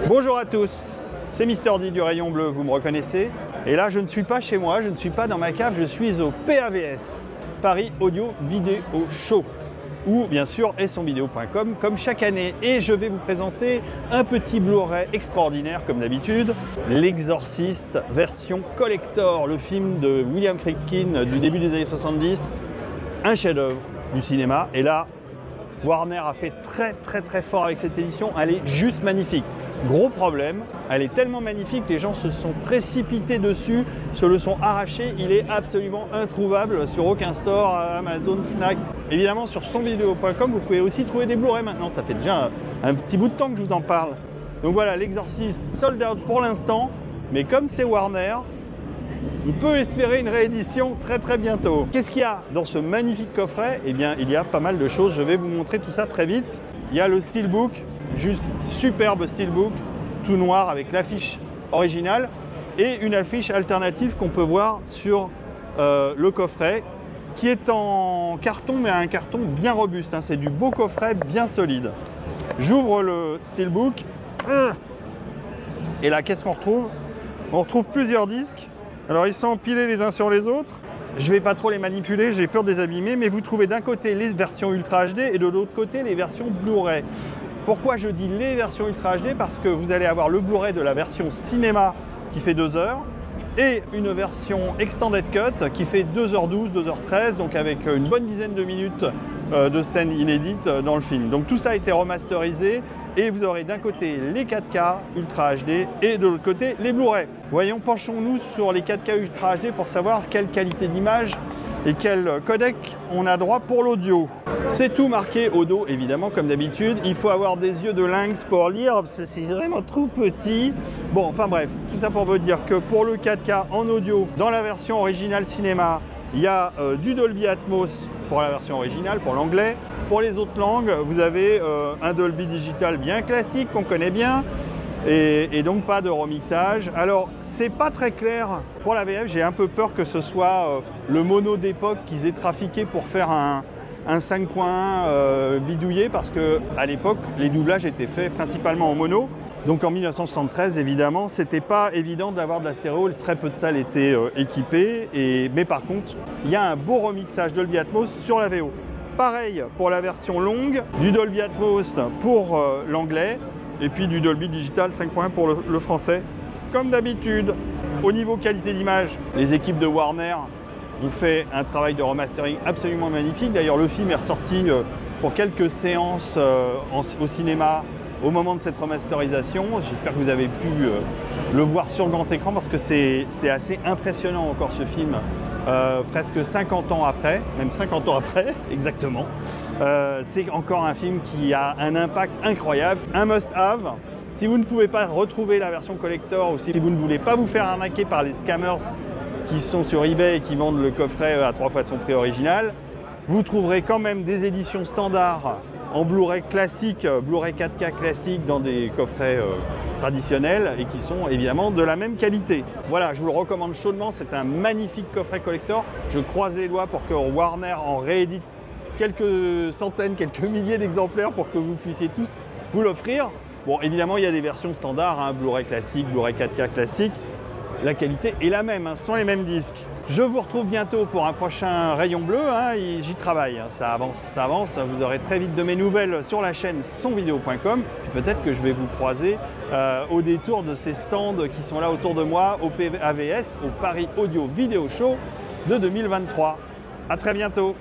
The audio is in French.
Bonjour à tous, c'est Mister D du Rayon Bleu, vous me reconnaissez? Et là, je ne suis pas chez moi, je ne suis pas dans ma cave, je suis au PAVS, Paris Audio Vidéo Show, ou bien sûr esonvideo.com comme chaque année. Et je vais vous présenter un petit Blu-ray extraordinaire comme d'habitude, L'Exorciste version collector, le film de William Friedkin du début des années 70, un chef-d'œuvre du cinéma. Et là, Warner a fait très fort avec cette édition, elle est juste magnifique. Gros problème, elle est tellement magnifique que les gens se sont précipités dessus, se le sont arrachés. Il est absolument introuvable sur aucun store, Amazon, Fnac. Évidemment, sur sonvideo.com, vous pouvez aussi trouver des Blu-ray maintenant. Ça fait déjà un petit bout de temps que je vous en parle. Donc voilà, L'Exorciste sold out pour l'instant, mais comme c'est Warner, on peut espérer une réédition très bientôt. Qu'est-ce qu'il y a dans ce magnifique coffret? Eh bien, il y a pas mal de choses. Je vais vous montrer tout ça très vite. Il y a le steelbook, juste superbe steelbook, tout noir avec l'affiche originale et une affiche alternative qu'on peut voir sur le coffret, qui est en carton, mais un carton bien robuste. C'est du beau coffret bien solide. J'ouvre le steelbook et là, qu'est-ce qu'on retrouve? On retrouve plusieurs disques. Alors, ils sont empilés les uns sur les autres. Je ne vais pas trop les manipuler, j'ai peur de les abîmer, mais vous trouvez d'un côté les versions Ultra HD et de l'autre côté les versions Blu-ray. Pourquoi je dis les versions Ultra HD? Parce que vous allez avoir le Blu-ray de la version cinéma qui fait 2 heures et une version Extended Cut qui fait 2h12, 2h13, donc avec une bonne dizaine de minutes de scènes inédites dans le film. Donc tout ça a été remasterisé et vous aurez d'un côté les 4K Ultra HD et de l'autre côté les Blu-ray. Voyons, penchons-nous sur les 4K Ultra HD pour savoir quelle qualité d'image et quel codec on a droit pour l'audio. C'est tout marqué au dos, évidemment, comme d'habitude. Il faut avoir des yeux de lynx pour lire, parce que c'est vraiment trop petit. Bon, enfin bref, tout ça pour vous dire que pour le 4K en audio, dans la version originale cinéma, il y a du Dolby Atmos pour la version originale, pour l'anglais. Pour les autres langues, vous avez un Dolby Digital bien classique qu'on connaît bien. Et donc pas de remixage. Alors c'est pas très clair pour la VF, j'ai un peu peur que ce soit le mono d'époque qu'ils aient trafiqué pour faire un 5.1 bidouillé, parce que à l'époque les doublages étaient faits principalement en mono. Donc en 1973 évidemment c'était pas évident d'avoir de la stéréo, très peu de salles étaient équipées, mais par contre il y a un beau remixage Dolby Atmos sur la VO. Pareil pour la version longue, du Dolby Atmos pour l'anglais, et puis du Dolby Digital 5.1 pour le français. Comme d'habitude, au niveau qualité d'image, les équipes de Warner ont fait un travail de remastering absolument magnifique. D'ailleurs, le film est ressorti pour quelques séances au cinéma au moment de cette remasterisation. J'espère que vous avez pu le voir sur grand écran, parce que c'est assez impressionnant encore ce film, presque 50 ans après, même 50 ans après, exactement. C'est encore un film qui a un impact incroyable, un must-have. Si vous ne pouvez pas retrouver la version collector, ou si vous ne voulez pas vous faire arnaquer par les scammers qui sont sur eBay et qui vendent le coffret à 3 fois son prix original, vous trouverez quand même des éditions standards en Blu-ray classique, Blu-ray 4K classique, dans des coffrets traditionnels et qui sont évidemment de la même qualité. Voilà, je vous le recommande chaudement, c'est un magnifique coffret collector. Je croise les doigts pour que Warner en réédite quelques centaines, quelques milliers d'exemplaires pour que vous puissiez tous vous l'offrir. Bon, évidemment, il y a des versions standards, Blu-ray classique, Blu-ray 4K classique. La qualité est la même, ce sont les mêmes disques. Je vous retrouve bientôt pour un prochain Rayon Bleu, j'y travaille, ça avance, vous aurez très vite de mes nouvelles sur la chaîne sonvideo.com, puis peut-être que je vais vous croiser au détour de ces stands qui sont là autour de moi, au PAVS, au Paris Audio Vidéo Show de 2023. À très bientôt.